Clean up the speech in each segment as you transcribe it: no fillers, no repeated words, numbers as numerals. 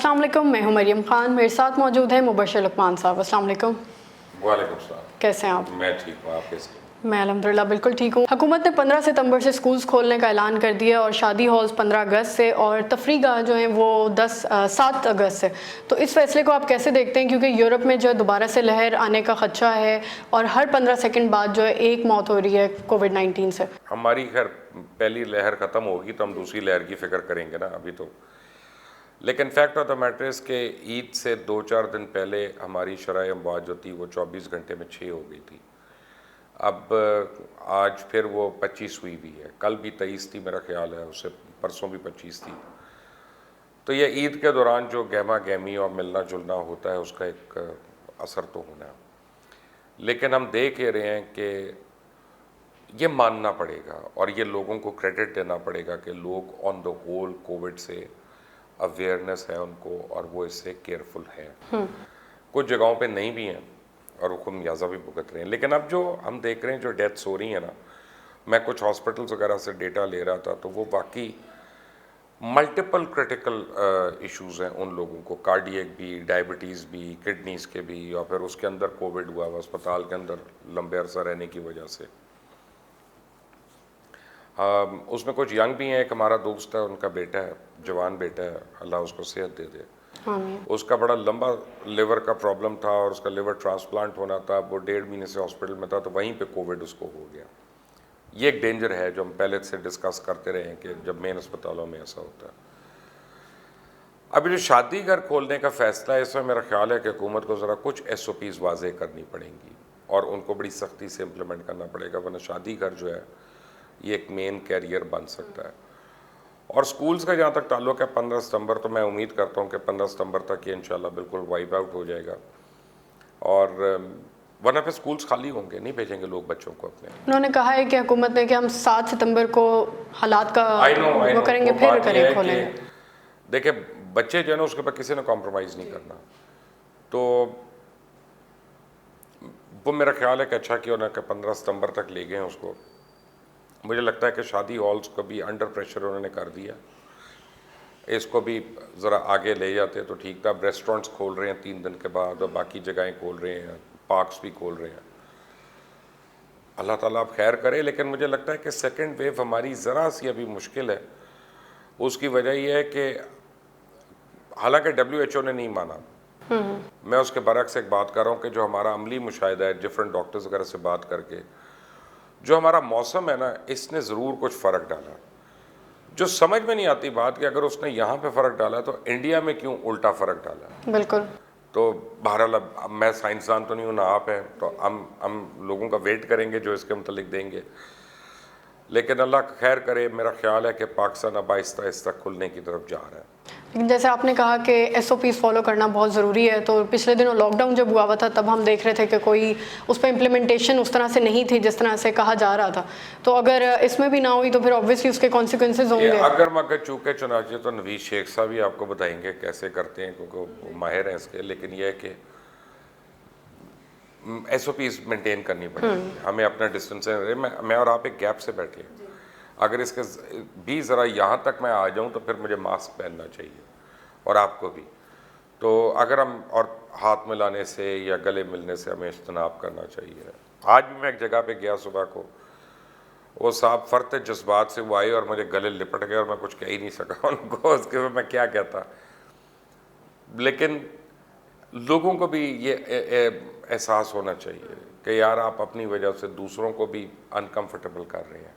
अस्सलाम वालेकुम, मैं हूं मरियम खान। मेरे साथ मौजूद है मुबशर लुकमान साहब। अस्सलाम वालेकुम। वालेकुम सलाम। कैसे हैं आप? मैं ठीक हूँ, आप कैसे हैं? मैं अल्हम्दुलिल्लाह बिल्कुल ठीक हूँ। हुकूमत ने 15 सितंबर से स्कूल्स खोलने का ऐलान कर दिया और शादी हॉल्स 15 अगस्त से और तफरीगाह जो हैं वो 7 अगस्त से। तो इस फैसले को आप कैसे देखते हैं, क्योंकि यूरोप में जो है दोबारा से लहर आने का खदशा है और हर 15 सेकंड बाद जो है एक मौत हो रही है कोविड-19 से। हमारी खैर पहली लहर ख़त्म होगी तो हम दूसरी लहर की फ़िक्र करेंगे ना अभी तो। लेकिन fact of the matter is के ईद से 2-4 दिन पहले हमारी शरह अमवात जो थी वो 24 घंटे में 6 हो गई थी। अब आज फिर वो 25 हुई भी है, कल भी 23 थी मेरा ख्याल है, उससे परसों भी 25 थी। तो ये ईद के दौरान जो गहमा गहमी और मिलना जुलना होता है उसका एक असर तो होना है। लेकिन हम देख ही रहे हैं कि ये मानना पड़ेगा और ये लोगों को क्रेडिट देना पड़ेगा कि लोग ऑन द होल कोविड से अवेयरनेस है उनको और वो इससे केयरफुल हैं। कुछ जगहों पे नहीं भी हैं और वो खुमियाजा भी भुगत रहे हैं। लेकिन अब जो हम देख रहे हैं जो डेथ्स हो रही हैं ना, मैं कुछ हॉस्पिटल्स वगैरह से डेटा ले रहा था तो वो वाकई मल्टीपल क्रिटिकल इश्यूज़ हैं उन लोगों को, कार्डियक भी, डायबिटीज़ भी, किडनीज़ के भी, और फिर उसके अंदर कोविड हुआ हुआ अस्पताल के अंदर लंबे अरसा रहने की वजह से। उसमें कुछ यंग भी हैं। एक हमारा दोस्त है, उनका बेटा है, जवान बेटा है, अल्लाह उसको सेहत दे दे। उसका बड़ा लंबा लिवर का प्रॉब्लम था और उसका लिवर ट्रांसप्लांट होना था। वो 1.5 महीने से हॉस्पिटल में था तो वहीं पे कोविड उसको हो गया। ये एक डेंजर है जो हम पहले से डिस्कस करते रहे हैं कि जब मेन अस्पतालों में ऐसा होता है। अभी जो शादी घर खोलने का फैसला है, इसमें मेरा ख्याल है कि हुकूमत को ज़रा कुछ SOPs वाजे करनी पड़ेंगी और उनको बड़ी सख्ती से इम्प्लीमेंट करना पड़ेगा, वरना शादी घर जो है ये एक मेन कैरियर बन सकता है। और स्कूल्स का जहाँ तक ताल्लुक़ है 15 सितंबर, तो मैं उम्मीद करता हूँ कि 15 सितंबर तक ये इंशाल्लाह बिल्कुल वाइप आउट हो जाएगा और वरना फिर स्कूल्स खाली होंगे, नहीं भेजेंगे लोग बच्चों को अपने। उन्होंने कहा है कि हुकूमत ने कि हम 7 सितंबर को हालात का वो करेंगे, फिर करें खोलेंगे। देखिए बच्चे जो है ना उसके ऊपर किसी ने कॉम्प्रोमाइज़ नहीं करना, तो वो मेरा ख्याल है कि अच्छा किया उन्होंने 15 सितंबर तक ले गए हैं उसको। मुझे लगता है कि शादी हॉल्स को भी अंडर प्रेशर उन्होंने कर दिया, इसको भी ज़रा आगे ले जाते तो ठीक था। अब रेस्टोरेंट्स खोल रहे हैं 3 दिन के बाद और बाकी जगहें खोल रहे हैं, पार्क्स भी खोल रहे हैं। अल्लाह ताला अब खैर करे। लेकिन मुझे लगता है कि सेकेंड वेव हमारी ज़रा सी अभी मुश्किल है। उसकी वजह यह है कि हालांकि WHO ने नहीं माना, मैं उसके बरक्स एक बात कर रहा हूँ कि जो हमारा अमली मुशाहिदा है डिफरेंट डॉक्टर्स वगैरह से बात करके, जो हमारा मौसम है ना, इसने ज़रूर कुछ फ़र्क डाला। जो समझ में नहीं आती बात कि अगर उसने यहाँ पे फ़र्क डाला तो इंडिया में क्यों उल्टा फ़र्क डाला। बिल्कुल। तो बहरहाल अब मैं साइंसदान तो नहीं हूँ ना आप हैं, तो हम लोगों का वेट करेंगे जो इसके मुतलिक देंगे। लेकिन अल्लाह खैर करे। मेरा ख्याल है कि पाकिस्तान अब आहिस्ता आहिस्ता खुलने की तरफ जा रहा है। लेकिन जैसे आपने कहा कि SOPs फॉलो करना बहुत ज़रूरी है, तो पिछले दिनों लॉकडाउन जब हुआ हुआ था तब हम देख रहे थे कि कोई उस पर इम्प्लीमेंटेशन उस तरह से नहीं थी जिस तरह से कहा जा रहा था। तो अगर इसमें भी ना हुई तो फिर ऑब्वियसली उसके कॉन्सिक्वेंसेज होंगे। अगर मगर चूके चुनाचे तो नवीद शेख साहब ही आपको बताएंगे कैसे करते हैं, क्योंकि वो माहिर हैं इसके। लेकिन यह है कि SOPs मेंटेन करनी पड़ेगी, हमें अपना डिस्टेंस। मैं और आप एक गैप से बैठे हैं, अगर इसके भी ज़रा यहाँ तक मैं आ जाऊँ तो फिर मुझे मास्क पहनना चाहिए और आपको भी। तो अगर हम और हाथ मिलाने से या गले मिलने से हमें इज्तनाब करना चाहिए। आज भी मैं एक जगह पे गया सुबह को, वो साहब फर्त जज्बात से वो आए और मुझे गले लिपट गए और मैं कुछ कह ही नहीं सका उनको, उसके बाद मैं क्या कहता। लेकिन लोगों को भी ये एहसास होना चाहिए कि यार आप अपनी वजह से दूसरों को भी अनकंफर्टेबल कर रहे हैं।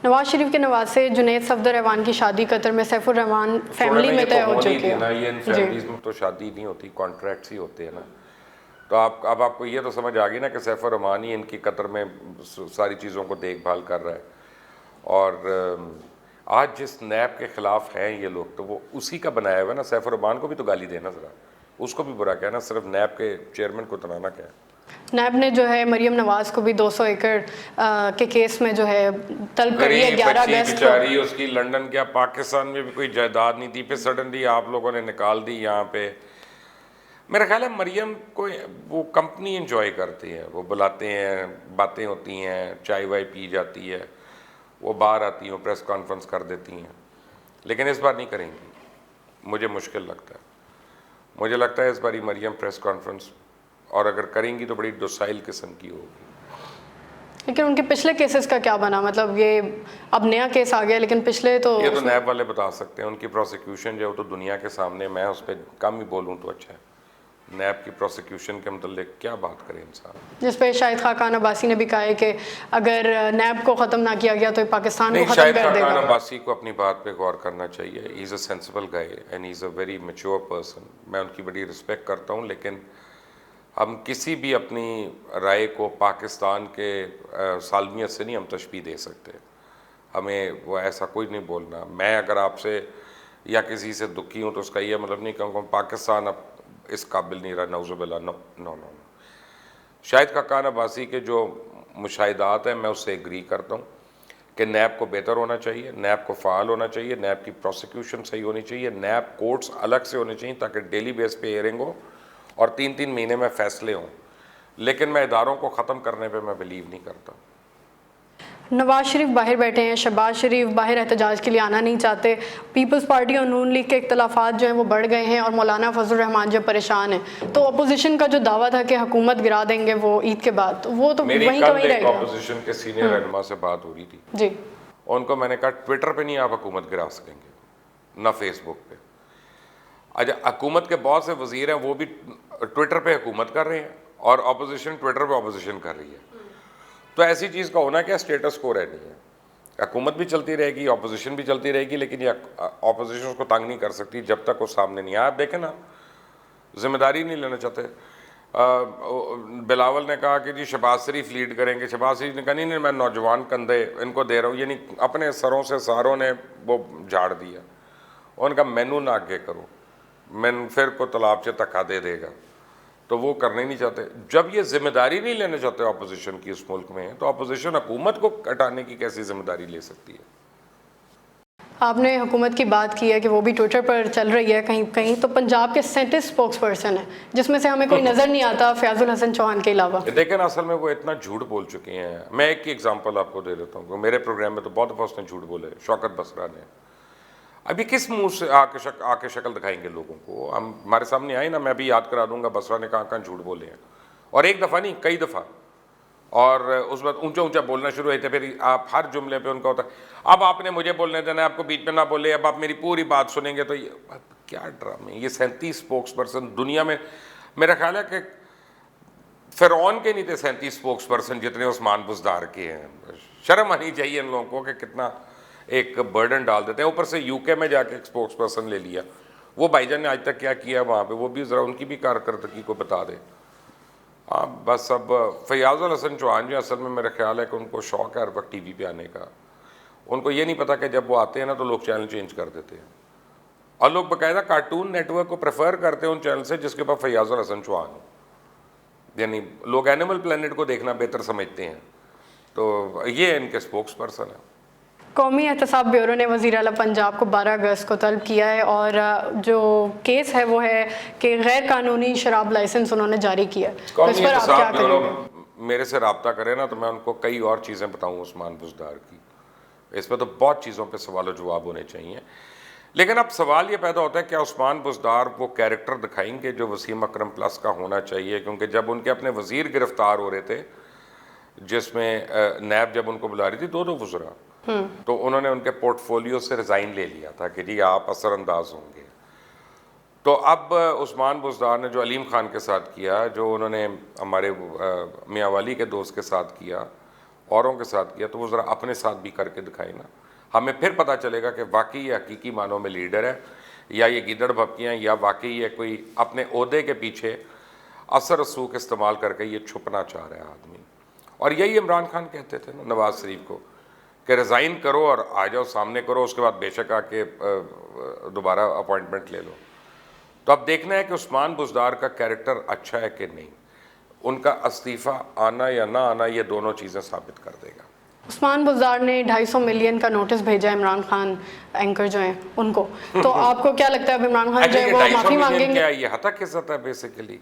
नवाज शरीफ के नवासे जुनैद सफदर रहमान की शादी कतर में सैफुर रहमान फैमिली में तय हो चुकी है ना। ये इन फैमिलीज में तो शादी नहीं होती, कॉन्ट्रैक्ट्स ही होते हैं ना। तो अब आपको ये तो समझ आ गई ना कि सैफुर रहमान ही इनकी कतर में सारी चीज़ों को देखभाल कर रहा है। और आज जिस नैब के ख़िलाफ़ हैं ये लोग, तो वो उसी का बनाया हुआ है ना। सैफुर रहमान को भी तो गाली देना, ज़रा उसको भी बुरा कहना, सिर्फ नैब के चेयरमैन को तनाना क्या है। नैब ने जो है मरियम नवाज को भी 200 एकड़ के केस में जो है तलब कर लिया 11 अगस्त को। बेचारी उसकी लंदन क्या पाकिस्तान में भी कोई जायदाद नहीं थी, फिर सडनली आप लोगों ने निकाल दी यहाँ पे। मेरा ख्याल है मरियम को वो कंपनी एंजॉय करती है, वो बुलाते हैं, बातें होती हैं, चाय वाय पी जाती है, वो बाहर आती हैं, प्रेस कॉन्फ्रेंस कर देती हैं। लेकिन इस बार नहीं करेंगी। मुझे मुश्किल लगता है। मुझे लगता है इस बारी मरियम प्रेस कॉन्फ्रेंस और अगर करेंगी तो बड़ी डोसाइल किस्म की होगी। लेकिन उनके पिछले केसेस का क्या बना, मतलब ये अब नया केस आ गया लेकिन पिछले तो ये तो नैब वाले बता सकते हैं, उनकी प्रोसिक्यूशन जो है वो तो दुनिया के सामने, मैं उस पर कम ही बोलूँ तो अच्छा है। नैब की प्रोसिक्यूशन के मतलब क्या बात करे इंसान। जिस पे शाहिद खान अब्बासी ने भी कहा है कि अगर नैब को ख़त्म ना किया गया तो पाकिस्तान को नहीं, ख़त्म शाहिद कर खान देगा। अब्बासी को अपनी बात पे गौर करना चाहिए। He is a sensible guy and he is a very mature person. मैं उनकी बड़ी रिस्पेक्ट करता हूँ, लेकिन हम किसी भी अपनी राय को पाकिस्तान के सालमियत से नहीं हम तशबीह दे सकते। हमें वो ऐसा कोई नहीं बोलना। मैं अगर आपसे या किसी से दुखी हूँ तो उसका ये मतलब नहीं कहूँगा पाकिस्तान अब इस काबिल नहीं रहा, नौजुबिल्ला, no no no no. Shahid Khan Abbasi के जो मुशाहिदात हैं मैं उससे एग्री करता हूँ कि नैब को बेहतर होना चाहिए, नैब को फ़ाल होना चाहिए, नैब की प्रोसिक्यूशन सही होनी चाहिए, नैब कोर्ट्स अलग से होने चाहिए ताकि डेली बेस पे हेयरिंग हो और 3-3 महीने में फ़ैसले हों। लेकिन मैं इदारों को ख़त्म करने पे मैं बिलीव नहीं करता। नवाज शरीफ बाहर बैठे हैं, शहबाज शरीफ बाहर एहतजाज के लिए आना नहीं चाहते, पीपल्स पार्टी और नून लीग के इख्तलाफात जो हैं वो बढ़ गए हैं और मौलाना फजल रहमान जो परेशान हैं, तो अपोजिशन का जो दावा था कि हुकूमत गिरा देंगे वो ईद के बाद, तो वो तो मेरी वहीं का कल वहीं एक रहेगा। अपोजिशन के सीनियर रहनुमा से बात हो रही थी जी, उनको मैंने कहा ट्विटर पे नहीं आप हुकूमत गिरा सकेंगे, ना फेसबुक पे। अच्छा, हुकूमत के बहुत से वजीर हैं वो भी ट्विटर पे हुकूमत कर रहे हैं और अपोजिशन ट्विटर पे अपोजिशन कर रही है। तो ऐसी चीज़ का होना क्या, स्टेटस को रहनी है। हुकूमत भी चलती रहेगी, अपोजिशन भी चलती रहेगी, लेकिन ये अपोजिशन उसको तंग नहीं कर सकती जब तक वो सामने नहीं आया। आप देखें ना, जिम्मेदारी नहीं लेना चाहते। बिलावल ने कहा कि जी शहबाज शरीफ लीड करेंगे, शहबाज शरीफ ने कहा नहीं मैं नौजवान कंधे इनको दे रहा हूँ, यानी अपने सरों से सारों ने वो झाड़ दिया। उनका मैनू ना आगे करो, मैन फिर को तालाब से धक्का दे देगा, तो वो करना ही नहीं चाहते। जब ये जिम्मेदारी नहीं लेना चाहते अपोजिशन की उस मुल्क में, तो अपोजिशन हुकूमत को हटाने की कैसी जिम्मेदारी ले सकती है। आपने हुकूमत की बात की है कि वो भी ट्विटर पर चल रही है कहीं कहीं, तो पंजाब के 37 स्पोक्स पर्सन है जिसमें से हमें कोई नज़र नहीं आता फयाजुल हसन चौहान के अलावा। लेकिन असल में वो इतना झूठ बोल चुके हैं। मैं एक ही एग्जांपल आपको दे देता हूँ, मेरे प्रोग्राम में तो बहुत दफ़ा उसने झूठ बोले। शौकत बसरा ने अभी किस मुंह से आके शक्ल दिखाएंगे लोगों को, हम हमारे सामने आए ना, मैं भी याद करा दूंगा बसरा ने कहाँ झूठ बोले हैं, और एक दफ़ा नहीं कई दफ़ा। और उस वक्त ऊंचा ऊंचा बोलना शुरू हुए थे, फिर आप हर जुमले पे उनका होता अब आपने मुझे बोलने देना, आपको बीच में ना बोले, अब आप मेरी पूरी बात सुनेंगे। तो ये क्या ड्रामे, ये 37 स्पोक्स पर्सन दुनिया में, मेरा ख्याल है कि फिरौन के नहीं थे 37 स्पोक्स पर्सन जितने उस्मान बुज़दार के हैं। शर्म आनी चाहिए इन लोगों को कि कितना एक बर्डन डाल देते हैं। ऊपर से यूके में जाके एक स्पोक्स पर्सन ले लिया। वो भाईजान ने आज तक क्या किया वहाँ पे, वो भी ज़रा उनकी भी कारकर्दगी को बता दे। हाँ बस अब फयाजुल हसन चौहान जो असल में मेरा ख्याल है कि उनको शौक़ है हर वक्त टीवी पे आने का। उनको ये नहीं पता कि जब वो आते हैं ना तो लोग चैनल चेंज कर देते हैं, और लोग बाकायदा कार्टून नेटवर्क को प्रेफर करते हैं उन चैनल से जिसके पास फयाजुल हसन चौहान हो। यानी लोग एनिमल प्लेनेट को देखना बेहतर समझते हैं। तो ये इनके स्पोक्स पर्सन है। कौमी एहतसाब ब्यूरो ने वज़ीर आला पंजाब को 12 अगस्त को तलब किया है और जो केस है वो है कि गैर कानूनी शराब लाइसेंस उन्होंने जारी किया है। तो इस कौमी पर आप क्या एहतसाब ब्यूरो कहेंगे? मेरे से रब्ता करे ना तो मैं उनको कई और चीज़ें बताऊँ उस्मान बुज़दार की। इस पर तो बहुत चीज़ों पे सवाल और जवाब होने चाहिए। लेकिन अब सवाल ये पैदा होता है क्या उस्मान बुज़दार वो कैरेक्टर दिखाएंगे जो वसीम अकरम प्लस का होना चाहिए? क्योंकि जब उनके अपने वज़ीर गिरफ्तार हो रहे थे, जिसमें नैब जब उनको बुला रही थी दो वज़रा, तो उन्होंने उनके पोर्टफोलियो से रिज़ाइन ले लिया था कि जी आप असरअंदाज होंगे। तो अब उस्मान बुज़दार ने जो अलीम खान के साथ किया, जो उन्होंने हमारे मियाँ वाली के दोस्त के साथ किया, औरों के साथ किया, तो वो ज़रा अपने साथ भी करके दिखाए ना, हमें फिर पता चलेगा कि वाकई ये हकीकी मानों में लीडर है या ये गिदड़ भपकियाँ, या वाकई ये कोई अपने ओहदे के पीछे असर रसूख इस्तेमाल करके ये छुपना चाह रहा है आदमी। और यही इमरान खान कहते थे ना नवाज़ शरीफ को कि रिज़ाइन करो और आ जाओ सामने करो, उसके बाद बेशक आके दोबारा अपॉइंटमेंट ले लो। तो अब देखना है कि उस्मान बुज़दार का कैरेक्टर अच्छा है कि नहीं। उनका इस्तीफ़ा आना या ना आना ये दोनों चीज़ें साबित कर देगा। उस्मान बुज़दार ने 250 मिलियन का नोटिस भेजा है इमरान खान एंकर जो हैं उनको, तो आपको क्या लगता है अब इमरान खान जो है वो माफ़ी मांगेंगे? क्या ये हतक इज़्ज़त है बेसिकली?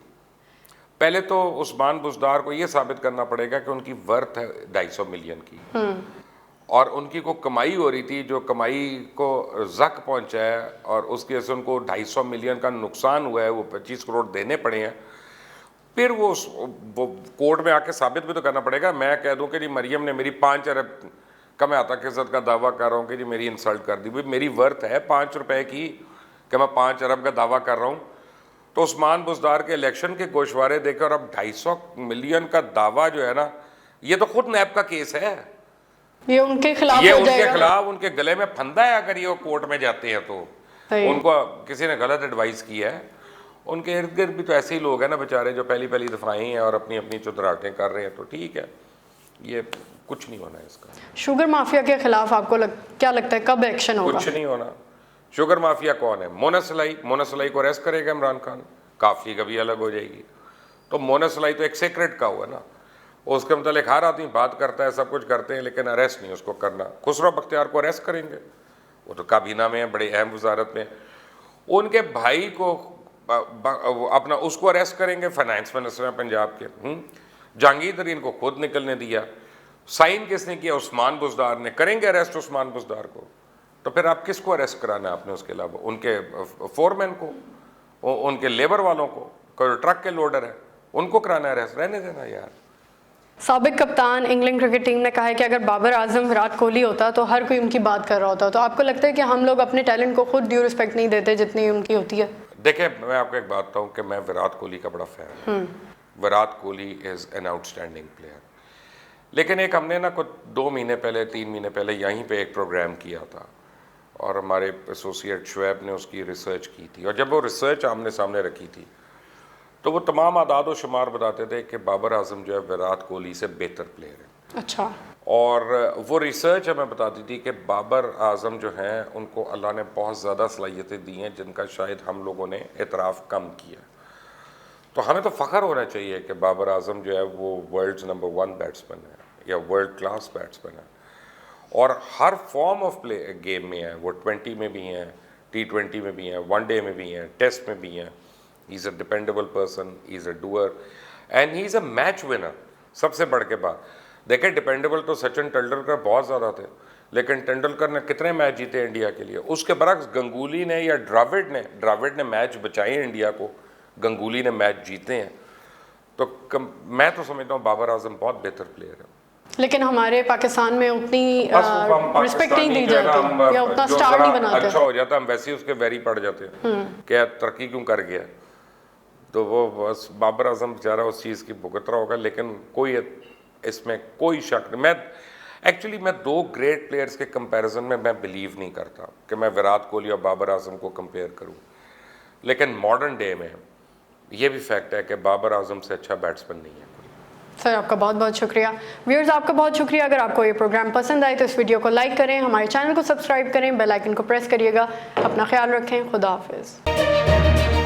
पहले तो उस्मान बुज़दार को ये साबित करना पड़ेगा कि उनकी वर्थ है 250 मिलियन की, और उनकी को कमाई हो रही थी, जो कमाई को जक पहुंचा है और उसकी वजह से उनको 250 मिलियन का नुकसान हुआ है, वो 25 करोड़ देने पड़े हैं। फिर वो कोर्ट में आके साबित भी तो करना पड़ेगा। मैं कह दूं कि जी मरियम ने मेरी 5 अरब कमाता की इज्जत का दावा कर रहा हूँ कि जी मेरी इंसल्ट कर दी, भाई मेरी वर्थ है 5 रुपए की कि मैं 5 अरब का दावा कर रहा हूँ। तो उस्मान बुज़दार के इलेक्शन के गोशवारे देखे और अब 250 मिलियन का दावा जो है ना, ये तो खुद नैब का केस है, ये उनके खिलाफ ये हो उनके जाएगा। खिलाफ उनके गले में फंदा है। अगर ये कोर्ट में जाते हैं तो सही। उनको किसी ने गलत एडवाइस की है। उनके इर्द गिर्द भी तो ऐसे ही लोग हैं ना बेचारे, जो पहली पहली दफ़ा ही हैं और अपनी अपनी चुतराहटें कर रहे हैं। तो ठीक है, ये कुछ नहीं होना है इसका। शुगर माफिया के खिलाफ आपको क्या लगता है कब एक्शन होगा? कुछ नहीं होना। शुगर माफिया कौन है? मोना सलाई को अरेस्ट करेगा इमरान खान, काफिली कभी अलग हो जाएगी। तो मोना सलाई तो एक सीक्रेट का हुआ ना, उसके मतलब हर आदमी बात करता है, सब कुछ करते हैं, लेकिन अरेस्ट नहीं उसको करना। खुसरो बख्तियार को अरेस्ट करेंगे, वो तो काबीना में है, बड़े अहम वजारत में। उनके भाई को अपना उसको अरेस्ट करेंगे, फाइनेंस मिनिस्टर हैं पंजाब के। जहांगीर तरीन को खुद निकलने दिया। साइन किसने किया? उस्मान बुज़दार ने। करेंगे अरेस्ट उस्मान बुज़दार को, तो फिर आप किसको अरेस्ट कराना है आपने? उसके अलावा उनके फोरमैन को, उनके लेबर वालों को, कोई ट्रक के लोडर है, उनको कराना है अरेस्ट? रहने देना यार। साबिक कप्तान इंग्लैंड क्रिकेट टीम ने कहा है कि अगर बाबर आजम विराट कोहली होता तो हर कोई उनकी बात कर रहा होता। तो आपको लगता है कि हम लोग अपने टैलेंट को खुद ड्यू रिस्पेक्ट नहीं देते जितनी उनकी होती है? देखिए, मैं आपको एक बात बताऊं कि मैं विराट कोहली का बड़ा फैन हूँ। Virat Kohli is an outstanding player. लेकिन एक हमने ना कुछ 2 महीने पहले 3 महीने पहले यहीं पे एक प्रोग्राम किया था और हमारे एसोसिएट शुएब ने उसकी रिसर्च की थी। और जब वो रिसर्च आमने सामने रखी थी तो वो तमाम आदाद व शुमार बताते थे कि बाबर आजम जो है विराट कोहली से बेहतर प्लेयर है। अच्छा। और वो रिसर्च हमें बताती थी कि बाबर आजम जो हैं उनको अल्लाह ने बहुत ज़्यादा सलाहियतें दी हैं जिनका शायद हम लोगों ने एतराफ़ कम किया। तो हमें तो फ़ख्र होना चाहिए कि बाबर आजम जो है वो वर्ल्ड्स नंबर 1 बैट्समैन है या वर्ल्ड क्लास बैट्समैन है और हर फॉर्म ऑफ प्ले गेम में है। वो 20 में भी हैं, T20 में भी हैं, वनडे में भी हैं, टेस्ट में भी हैं। He is a dependable person, he is a doer and he is a match winner. सबसे बढ़ के बात देखिए, डिपेंडेबल तो सचिन तेंदुलकर बहुत ज़्यादा थे, लेकिन तेंदुलकर ने कितने मैच जीते इंडिया के लिए? उसके बरक्स गंगूली ने या द्रविड़ ने मैच बचाए इंडिया को, गंगूली ने मैच जीते हैं। तो मैं तो समझता हूँ बाबर आजम बहुत बेहतर प्लेयर है। लेकिन हमारे पाकिस्तान में उतनी रिस्पेक्ट नहीं दी जाती या उतना स्टार नहीं बनाते। अच्छा हो जाता, हम वैसे ही उसके वैरी पड़ जाते हैं क्या तरक्की क्यों कर गया। तो वो बस बाबर आजम बेचारा उस चीज़ की भुगत रहा होगा, लेकिन कोई इसमें कोई शक नहीं। मैं 2 ग्रेट प्लेयर्स के कंपैरिजन में मैं बिलीव नहीं करता कि मैं विराट कोहली और बाबर आजम को कंपेयर करूं। लेकिन मॉडर्न डे में ये भी फैक्ट है कि बाबर आजम से अच्छा बैट्समैन नहीं है। सर आपका बहुत बहुत शुक्रिया। व्यूअर्स आपका बहुत शुक्रिया। अगर आपको ये प्रोग्राम पसंद आए तो इस वीडियो को लाइक करें, हमारे चैनल को सब्सक्राइब करें, बेल आइकन को प्रेस करिएगा। अपना ख्याल रखें। खुदा हाफिज़।